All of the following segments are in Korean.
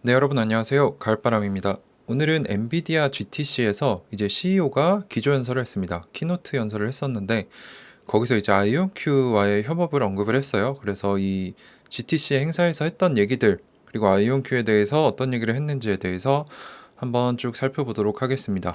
네, 여러분 안녕하세요. 가을바람입니다. 오늘은 엔비디아 GTC에서 이제 CEO가 기조 연설을 했습니다. 키노트 연설을 했었는데 거기서 이제 아이온큐와의 협업을 언급을 했어요. 그래서 이 GTC 행사에서 했던 얘기들 그리고 아이온큐에 대해서 어떤 얘기를 했는지에 대해서 한번 쭉 살펴보도록 하겠습니다.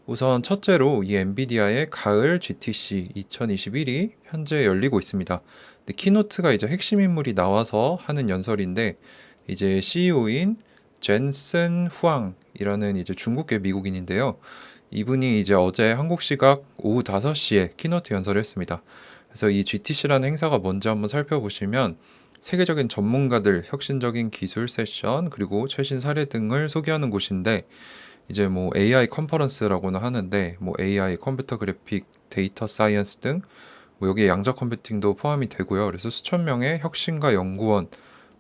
우선 첫째로 이 엔비디아의 가을 GTC 2021이 현재 열리고 있습니다. 근데 키노트가 이제 핵심 인물이 나와서 하는 연설인데 이제 CEO인 젠슨 후앙이라는 이제 중국계 미국인인데요. 이분이 이제 어제 한국 시각 오후 5시에 키노트 연설을 했습니다. 그래서 이 GTC라는 행사가 뭔지 한번 살펴보시면 세계적인 전문가들, 혁신적인 기술 세션, 그리고 최신 사례 등을 소개하는 곳인데 이제 뭐 AI 컨퍼런스라고는 하는데 뭐 AI, 컴퓨터 그래픽, 데이터 사이언스 등 뭐 여기에 양자 컴퓨팅도 포함이 되고요. 그래서 수천 명의 혁신가 연구원,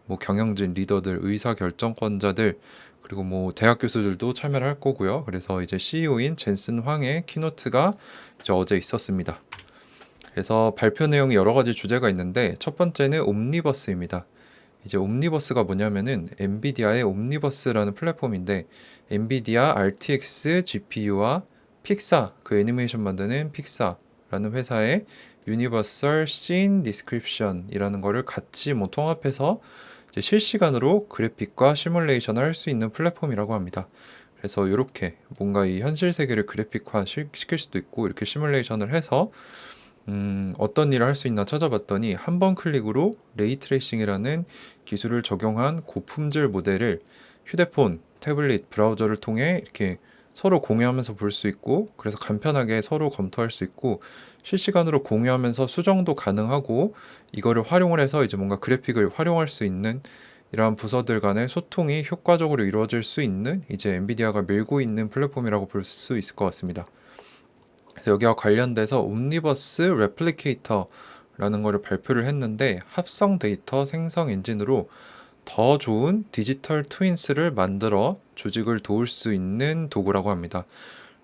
뭐 경영진, 리더들, 의사 결정권자들 그리고 뭐 대학 교수들도 참여를 할 거고요. 그래서 이제 CEO인 젠슨 황의 키노트가 이제 어제 있었습니다. 그래서 발표 내용이 여러 가지 주제가 있는데 첫 번째는 옴니버스입니다. 이제 옴니버스가 뭐냐면은 엔비디아의 옴니버스라는 플랫폼인데 엔비디아 RTX GPU와 픽사, 그 애니메이션 만드는 픽사라는 회사의 유니버설 씬 디스크립션이라는 거를 같이 뭐 통합해서 이제 실시간으로 그래픽과 시뮬레이션을 할 수 있는 플랫폼이라고 합니다. 그래서 이렇게 뭔가 이 현실 세계를 그래픽화 시킬 수도 있고 이렇게 시뮬레이션을 해서 어떤 일을 할 수 있나 찾아봤더니 한 번 클릭으로 레이 트레이싱이라는 기술을 적용한 고품질 모델을 휴대폰, 태블릿, 브라우저를 통해 이렇게 서로 공유하면서 볼 수 있고 그래서 간편하게 서로 검토할 수 있고 실시간으로 공유하면서 수정도 가능하고 이거를 활용을 해서 이제 뭔가 그래픽을 활용할 수 있는 이러한 부서들 간의 소통이 효과적으로 이루어질 수 있는 이제 엔비디아가 밀고 있는 플랫폼이라고 볼 수 있을 것 같습니다. 그래서 여기와 관련돼서 옴니버스 레플리케이터라는 거를 발표를 했는데 합성 데이터 생성 엔진으로 더 좋은 디지털 트윈스를 만들어 조직을 도울 수 있는 도구라고 합니다.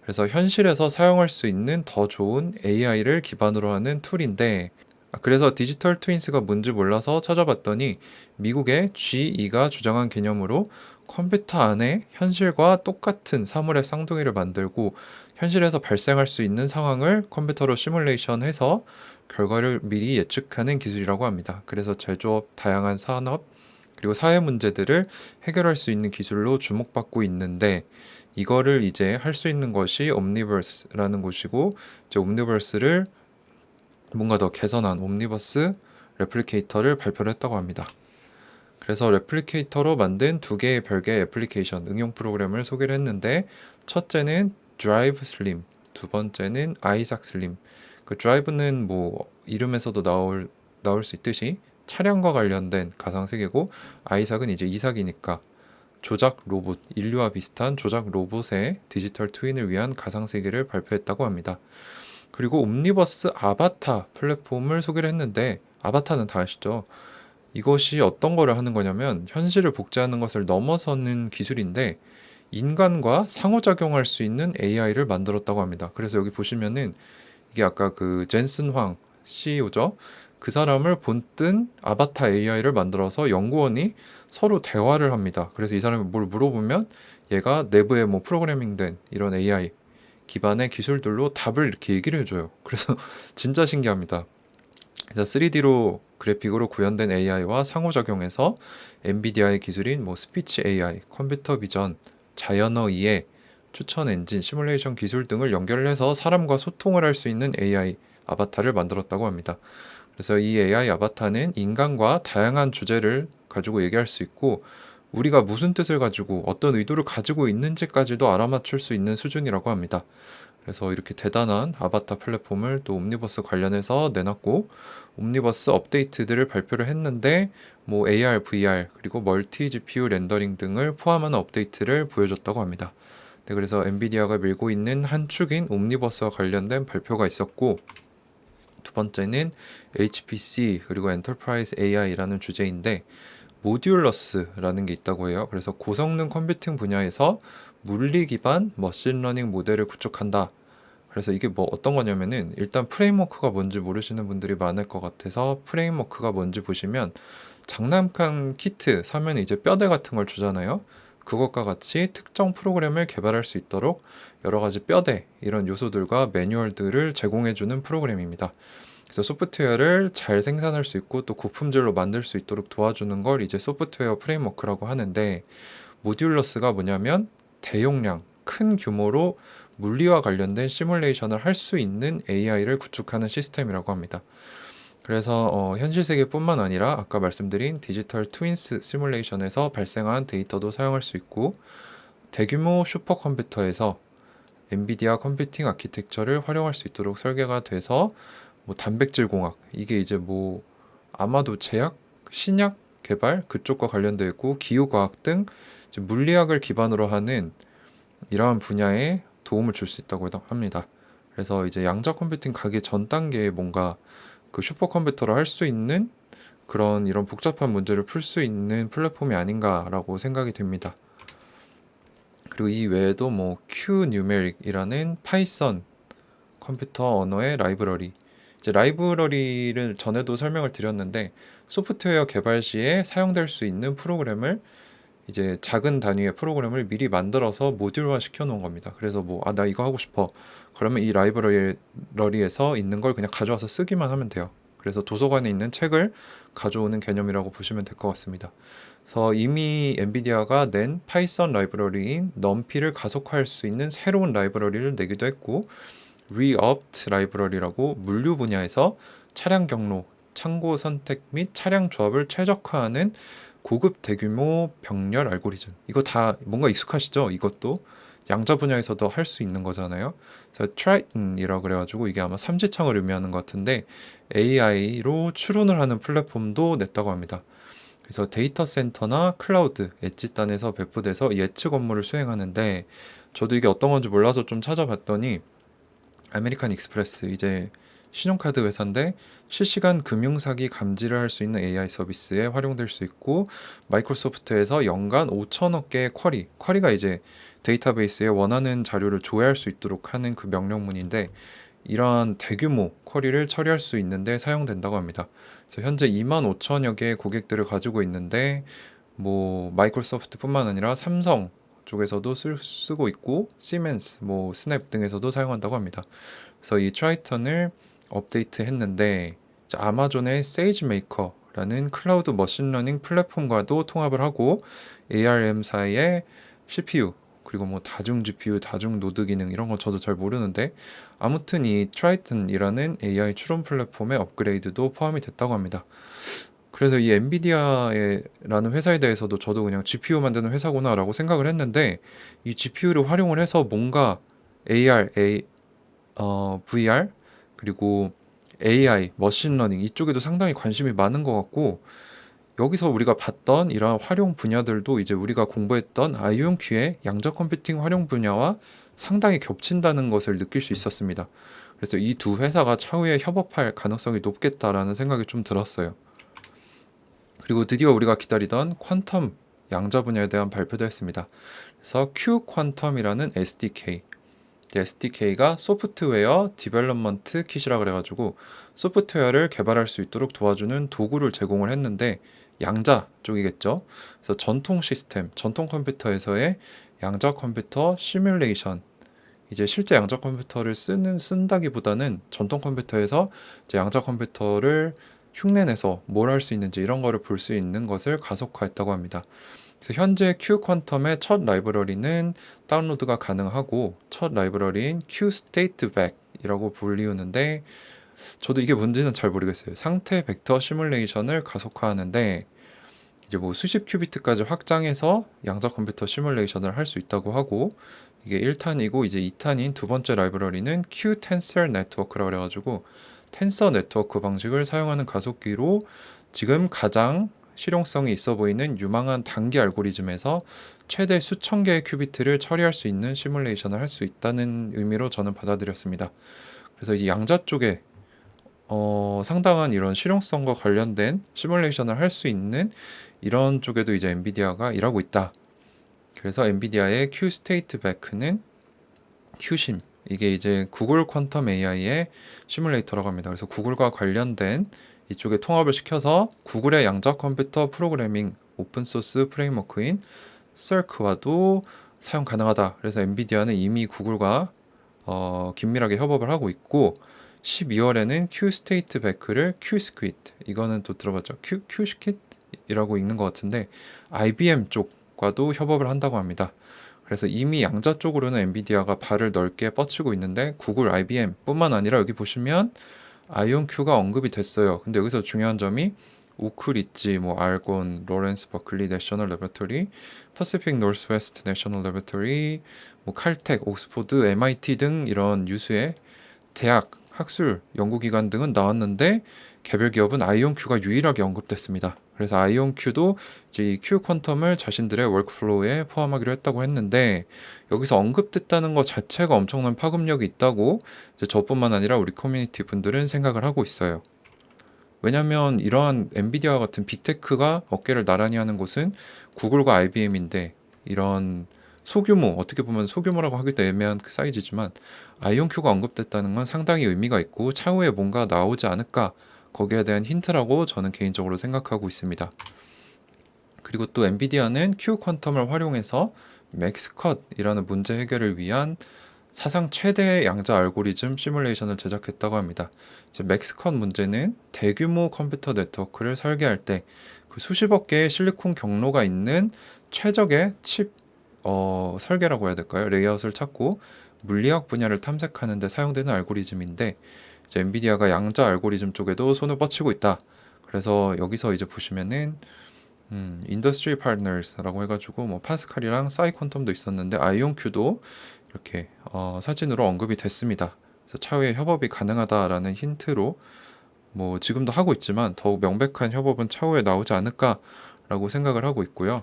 그래서 현실에서 사용할 수 있는 더 좋은 AI를 기반으로 하는 툴인데 그래서 디지털 트윈스가 뭔지 몰라서 찾아봤더니 미국의 GE가 주장한 개념으로 컴퓨터 안에 현실과 똑같은 사물의 쌍둥이를 만들고 현실에서 발생할 수 있는 상황을 컴퓨터로 시뮬레이션해서 결과를 미리 예측하는 기술이라고 합니다. 그래서 제조업, 다양한 산업, 그리고 사회 문제들을 해결할 수 있는 기술로 주목받고 있는데 이거를 이제 할 수 있는 것이 옴니버스라는 곳이고 이제 옴니버스를 뭔가 더 개선한 옴니버스 레플리케이터를 발표를 했다고 합니다. 그래서 레플리케이터로 만든 두 개의 별개의 애플리케이션, 응용 프로그램을 소개를 했는데 첫째는 드라이브 슬림, 두 번째는 아이삭 슬림. 그 드라이브는 뭐 이름에서도 나올 수 있듯이 차량과 관련된 가상 세계고 아이삭은 이제 이삭이니까 조작 로봇, 인류와 비슷한 조작 로봇의 디지털 트윈을 위한 가상 세계를 발표했다고 합니다. 그리고 옴니버스 아바타 플랫폼을 소개를 했는데 아바타는 다 아시죠? 이것이 어떤 거를 하는 거냐면 현실을 복제하는 것을 넘어서는 기술인데 인간과 상호작용할 수 있는 AI를 만들었다고 합니다. 그래서 여기 보시면은 이게 아까 그 젠슨 황 CEO죠. 그 사람을 본뜬 아바타 AI를 만들어서 연구원이 서로 대화를 합니다. 그래서 이 사람이 뭘 물어보면 얘가 내부에 뭐 프로그래밍된 이런 AI 기반의 기술들로 답을 이렇게 얘기를 해줘요. 그래서 진짜 신기합니다. 그래서 3D로 그래픽으로 구현된 AI와 상호작용해서 엔비디아의 기술인 뭐 스피치 AI, 컴퓨터 비전, 자연어 이해, 추천 엔진, 시뮬레이션 기술 등을 연결을 해서 사람과 소통을 할 수 있는 AI 아바타를 만들었다고 합니다. 그래서 이 AI 아바타는 인간과 다양한 주제를 가지고 얘기할 수 있고 우리가 무슨 뜻을 가지고 어떤 의도를 가지고 있는지까지도 알아맞힐 수 있는 수준이라고 합니다. 그래서 이렇게 대단한 아바타 플랫폼을 또 옴니버스 관련해서 내놨고 옴니버스 업데이트들을 발표를 했는데 뭐 AR, VR 그리고 멀티 GPU 렌더링 등을 포함하는 업데이트를 보여줬다고 합니다. 네, 그래서 엔비디아가 밀고 있는 한 축인 옴니버스와 관련된 발표가 있었고 두 번째는 HPC 그리고 엔터프라이즈 AI라는 주제인데 모듈러스라는 게 있다고 해요. 그래서 고성능 컴퓨팅 분야에서 물리 기반 머신러닝 모델을 구축한다. 그래서 이게 뭐 어떤 거냐면은 일단 프레임워크가 뭔지 모르시는 분들이 많을 것 같아서 프레임워크가 뭔지 보시면 장난감 키트 사면 이제 뼈대 같은 걸 주잖아요. 그것과 같이 특정 프로그램을 개발할 수 있도록 여러 가지 뼈대 이런 요소들과 매뉴얼들을 제공해주는 프로그램입니다. 그래서 소프트웨어를 잘 생산할 수 있고 또 고품질로 만들 수 있도록 도와주는 걸 이제 소프트웨어 프레임워크라고 하는데, 모듈러스가 뭐냐면 대용량, 큰 규모로 물리와 관련된 시뮬레이션을 할 수 있는 AI를 구축하는 시스템이라고 합니다. 그래서 현실 세계뿐만 아니라 아까 말씀드린 디지털 트윈스 시뮬레이션에서 발생한 데이터도 사용할 수 있고, 대규모 슈퍼컴퓨터에서 엔비디아 컴퓨팅 아키텍처를 활용할 수 있도록 설계가 돼서 뭐 단백질 공학, 이게 이제 뭐 아마도 제약, 신약 개발 그쪽과 관련되어 있고, 기후과학 등 이제 물리학을 기반으로 하는 이러한 분야에 도움을 줄 수 있다고 합니다. 그래서 이제 양자 컴퓨팅 가기 전 단계에 뭔가 그 슈퍼컴퓨터로 할 수 있는 그런 이런 복잡한 문제를 풀 수 있는 플랫폼이 아닌가라고 생각이 됩니다. 그리고 이 외에도 뭐 QNumeric이라는 파이썬 컴퓨터 언어의 라이브러리, 이제 라이브러리를 전에도 설명을 드렸는데, 소프트웨어 개발 시에 사용될 수 있는 프로그램을 이제 작은 단위의 프로그램을 미리 만들어서 모듈화 시켜 놓은 겁니다. 그래서 뭐 나 이거 하고 싶어, 그러면 이 라이브러리에서 있는 걸 그냥 가져와서 쓰기만 하면 돼요. 그래서 도서관에 있는 책을 가져오는 개념이라고 보시면 될 것 같습니다. 그래서 이미 엔비디아가 낸 파이썬 라이브러리인 넘피를 가속화할 수 있는 새로운 라이브러리를 내기도 했고, 리옵트 라이브러리라고 물류 분야에서 차량 경로, 창고 선택 및 차량 조합을 최적화하는 고급 대규모 병렬 알고리즘, 이거 다 뭔가 익숙하시죠? 이것도 양자 분야에서도 할 수 있는 거잖아요. 그래서 트라이튼이라고 그래가지고 이게 아마 삼지창을 의미하는 것 같은데, AI로 추론을 하는 플랫폼도 냈다고 합니다. 그래서 데이터 센터나 클라우드, 엣지단에서 배포돼서 예측 업무를 수행하는데, 저도 이게 어떤 건지 몰라서 좀 찾아봤더니 아메리칸 익스프레스, 이제 신용카드 회사인데 실시간 금융사기 감지를 할 수 있는 AI 서비스에 활용될 수 있고, 마이크로소프트에서 연간 5천억 개의 쿼리가 이제 데이터베이스에 원하는 자료를 조회할 수 있도록 하는 그 명령문인데, 이러한 대규모 쿼리를 처리할 수 있는데 사용된다고 합니다. 그래서 현재 2만 5천여 개의 고객들을 가지고 있는데, 뭐 마이크로소프트뿐만 아니라 삼성 쪽에서도 쓰고 있고, 시멘스, 뭐 스냅 등에서도 사용한다고 합니다. 그래서 이 트라이턴을 업데이트했는데, 아마존의 세이지메이커라는 클라우드 머신러닝 플랫폼과도 통합을 하고, ARM 사이의 CPU, 그리고 뭐 다중 GPU, 다중 노드 기능, 이런 건 저도 잘 모르는데, 아무튼 이 트라이튼이라는 AI 추론 플랫폼의 업그레이드도 포함이 됐다고 합니다. 그래서 이 엔비디아라는 회사에 대해서도 저도 그냥 GPU 만드는 회사구나라고 생각을 했는데, 이 GPU를 활용을 해서 뭔가 VR, 그리고 AI, 머신러닝 이쪽에도 상당히 관심이 많은 것 같고, 여기서 우리가 봤던 이러한 활용 분야들도 이제 우리가 공부했던 IonQ의 양자 컴퓨팅 활용 분야와 상당히 겹친다는 것을 느낄 수 있었습니다. 그래서 이 두 회사가 차후에 협업할 가능성이 높겠다라는 생각이 좀 들었어요. 그리고 드디어 우리가 기다리던 퀀텀 양자 분야에 대한 발표도 했습니다. 그래서 Q퀀텀이라는 SDK, SDK가 소프트웨어 디벨롭먼트 킷이라 그래가지고 소프트웨어를 개발할 수 있도록 도와주는 도구를 제공을 했는데, 양자 쪽이겠죠. 그래서 전통 시스템, 전통 컴퓨터에서의 양자 컴퓨터 시뮬레이션, 이제 실제 양자 컴퓨터를 쓴다기보다는 전통 컴퓨터에서 이제 양자 컴퓨터를 흉내내서 뭘 할 수 있는지 이런 거를 볼 수 있는 것을 가속화했다고 합니다. 그래서 현재 Q퀀텀의 첫 라이브러리는 다운로드가 가능하고, 첫 라이브러리인 QStateVec이라고 불리우는데, 저도 이게 뭔지는 잘 모르겠어요. 상태 벡터 시뮬레이션을 가속화하는데, 이제 뭐 수십 큐비트까지 확장해서 양자 컴퓨터 시뮬레이션을 할 수 있다고 하고, 이게 1탄이고 이제 2탄인 두 번째 라이브러리는 Qtensor Network라고 그래가지고 텐서 네트워크 방식을 사용하는 가속기로 지금 가장 실용성이 있어 보이는 유망한 단기 알고리즘에서 최대 수천 개의 큐비트를 처리할 수 있는 시뮬레이션을 할 수 있다는 의미로 저는 받아들였습니다. 그래서 이 양자 쪽에 상당한 이런 실용성과 관련된 시뮬레이션을 할 수 있는 이런 쪽에도 이제 엔비디아가 일하고 있다. 그래서 엔비디아의 QStateVec는 큐심, 이게 이제 구글 퀀텀 AI의 시뮬레이터라고 합니다. 그래서 구글과 관련된 이쪽에 통합을 시켜서 구글의 양자 컴퓨터 프로그래밍 오픈소스 프레임워크인 Circ와도 사용 가능하다. 그래서 엔비디아는 이미 구글과 긴밀하게 협업을 하고 있고 12월에는 Qstate Back를 Qsquid 이거는 또 들어봤죠? Qsquid이라고 읽는 것 같은데 IBM 쪽과도 협업을 한다고 합니다. 그래서 이미 양자 쪽으로는 엔비디아가 발을 넓게 뻗치고 있는데 구글, IBM 뿐만 아니라 여기 보시면 아이온큐가 언급이 됐어요. 근데 여기서 중요한 점이 오크리지, 뭐 알곤, 로렌스 버클리 내셔널 레버토리, 퍼시픽 노스웨스트 내셔널 레버토리, 뭐 칼텍, 옥스포드, MIT 등 이런 유수의 대학, 학술, 연구기관 등은 나왔는데 개별 기업은 아이온큐가 유일하게 언급됐습니다. 그래서 아이온큐도 이제 이 Q 퀀텀을 자신들의 워크플로우에 포함하기로 했다고 했는데 여기서 언급됐다는 것 자체가 엄청난 파급력이 있다고 이제 저뿐만 아니라 우리 커뮤니티 분들은 생각을 하고 있어요. 왜냐면 이러한 엔비디아와 같은 빅테크가 어깨를 나란히 하는 곳은 구글과 IBM인데 이런 소규모, 어떻게 보면 소규모라고 하기도 애매한 그 사이즈지만 아이온큐가 언급됐다는 건 상당히 의미가 있고 차후에 뭔가 나오지 않을까 거기에 대한 힌트라고 저는 개인적으로 생각하고 있습니다. 그리고 또 엔비디아는 Q 퀀텀을 활용해서 맥스컷이라는 문제 해결을 위한 사상 최대의 양자 알고리즘 시뮬레이션을 제작했다고 합니다. 이제 맥스컷 문제는 대규모 컴퓨터 네트워크를 설계할 때 그 수십억 개의 실리콘 경로가 있는 최적의 칩 설계라고 해야 될까요? 레이아웃을 찾고 물리학 분야를 탐색하는 데 사용되는 알고리즘인데 이제 엔비디아가 양자 알고리즘 쪽에도 손을 뻗치고 있다. 그래서 여기서 이제 보시면은 인더스트리 파트너스라고 해가지고 뭐 파스칼이랑 사이퀀텀도 있었는데 아이온큐도 이렇게 사진으로 언급이 됐습니다. 그래서 차후에 협업이 가능하다라는 힌트로 뭐 지금도 하고 있지만 더욱 명백한 협업은 차후에 나오지 않을까라고 생각을 하고 있고요.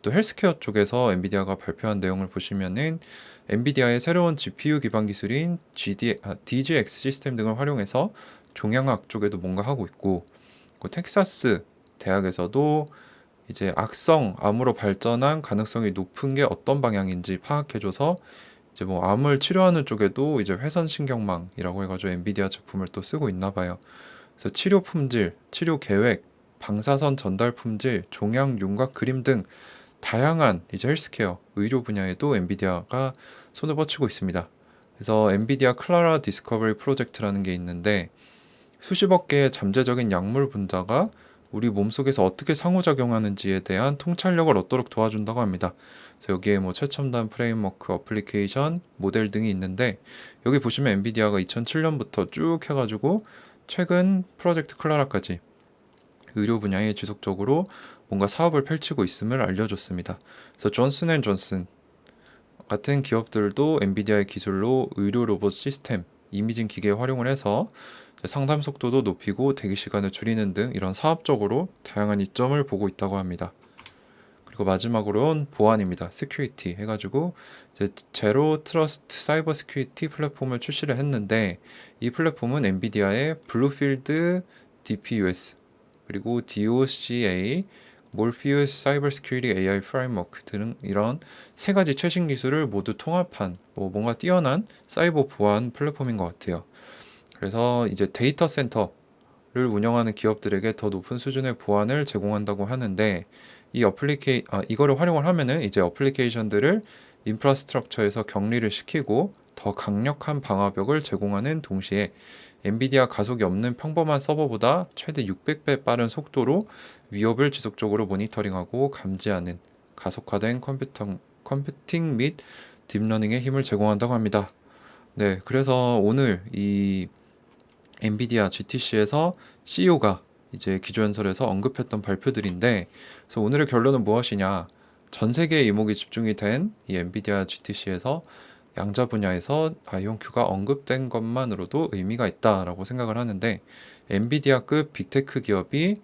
또 헬스케어 쪽에서 엔비디아가 발표한 내용을 보시면은 엔비디아의 새로운 GPU 기반 기술인 DGX 시스템 등을 활용해서 종양학 쪽에도 뭔가 하고 있고 그 텍사스 대학에서도 이제 악성 암으로 발전한 가능성이 높은 게 어떤 방향인지 파악해줘서 이제 뭐 암을 치료하는 쪽에도 이제 회선신경망이라고 해가지고 엔비디아 제품을 또 쓰고 있나 봐요. 그래서 치료 품질, 치료 계획, 방사선 전달 품질, 종양, 윤곽 그림 등 다양한 이제 헬스케어, 의료 분야에도 엔비디아가 손을 뻗치고 있습니다. 그래서 엔비디아 클라라 디스커버리 프로젝트라는 게 있는데 수십억 개의 잠재적인 약물 분자가 우리 몸속에서 어떻게 상호작용하는지에 대한 통찰력을 얻도록 도와준다고 합니다. 그래서 여기에 뭐 최첨단 프레임워크, 어플리케이션, 모델 등이 있는데 여기 보시면 엔비디아가 2007년부터 쭉 해가지고 최근 프로젝트 클라라까지 의료 분야에 지속적으로 뭔가 사업을 펼치고 있음을 알려줬습니다. 그래서 존슨앤존슨 같은 기업들도 엔비디아의 기술로 의료 로봇 시스템, 이미징 기계 활용을 해서 상담 속도도 높이고 대기 시간을 줄이는 등 이런 사업적으로 다양한 이점을 보고 있다고 합니다. 그리고 마지막으로는 보안입니다. 시큐리티 해가지고 이제 제로 트러스트 사이버 시큐리티 플랫폼을 출시를 했는데 이 플랫폼은 엔비디아의 블루필드 DPUS 그리고 DOCA 몰피우스 사이버 시큐리티 AI 프레임워크 등 이런 세 가지 최신 기술을 모두 통합한 뭔가 뛰어난 사이버 보안 플랫폼인 것 같아요. 그래서 이제 데이터 센터를 운영하는 기업들에게 더 높은 수준의 보안을 제공한다고 하는데 이거를 활용을 하면은 이제 어플리케이션들을 인프라스트럭처에서 격리를 시키고 더 강력한 방화벽을 제공하는 동시에 엔비디아 가속이 없는 평범한 서버보다 최대 600배 빠른 속도로 위협을 지속적으로 모니터링하고 감지하는 가속화된 컴퓨팅 및 딥러닝의 힘을 제공한다고 합니다. 네, 그래서 오늘 이 엔비디아 GTC에서 CEO가 이제 기조연설에서 언급했던 발표들인데, 그래서 오늘의 결론은 무엇이냐? 전 세계의 이목이 집중이 된 이 엔비디아 GTC에서 양자 분야에서 아이온큐가 언급된 것만으로도 의미가 있다라고 생각을 하는데, 엔비디아급 빅테크 기업이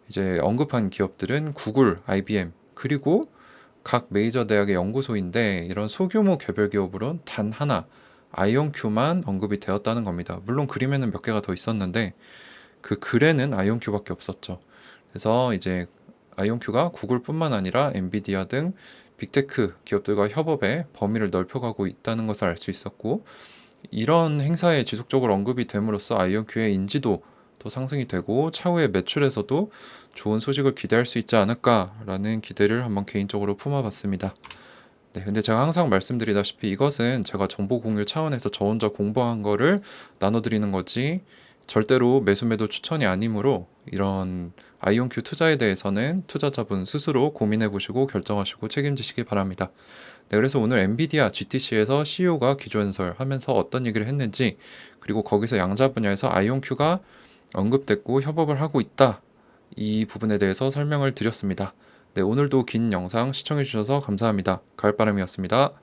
이제 언급한 기업들은 구글, IBM, 그리고 각 메이저 대학의 연구소인데 이런 소규모 개별 기업으론 단 하나 아이온큐만 언급이 되었다는 겁니다. 물론 그림에는 몇 개가 더 있었는데 그 글에는 아이온큐밖에 없었죠. 그래서 이제 아이온큐가 구글뿐만 아니라 엔비디아 등 빅테크 기업들과 협업의 범위를 넓혀가고 있다는 것을 알 수 있었고 이런 행사에 지속적으로 언급이 됨으로써 아이온큐의 인지도 또 상승이 되고 차후에 매출에서도 좋은 소식을 기대할 수 있지 않을까라는 기대를 한번 개인적으로 품어봤습니다. 네, 근데 제가 항상 말씀드리다시피 이것은 제가 정보 공유 차원에서 저 혼자 공부한 거를 나눠드리는 거지 절대로 매수 매도 추천이 아니므로 이런 아이온큐 투자에 대해서는 투자자분 스스로 고민해 보시고 결정하시고 책임지시기 바랍니다. 네, 그래서 오늘 엔비디아 GTC에서 CEO가 기조연설 하면서 어떤 얘기를 했는지, 그리고 거기서 양자 분야에서 아이온큐가 언급됐고 협업을 하고 있다, 이 부분에 대해서 설명을 드렸습니다. 네, 오늘도 긴 영상 시청해 주셔서 감사합니다. 가을바람이었습니다.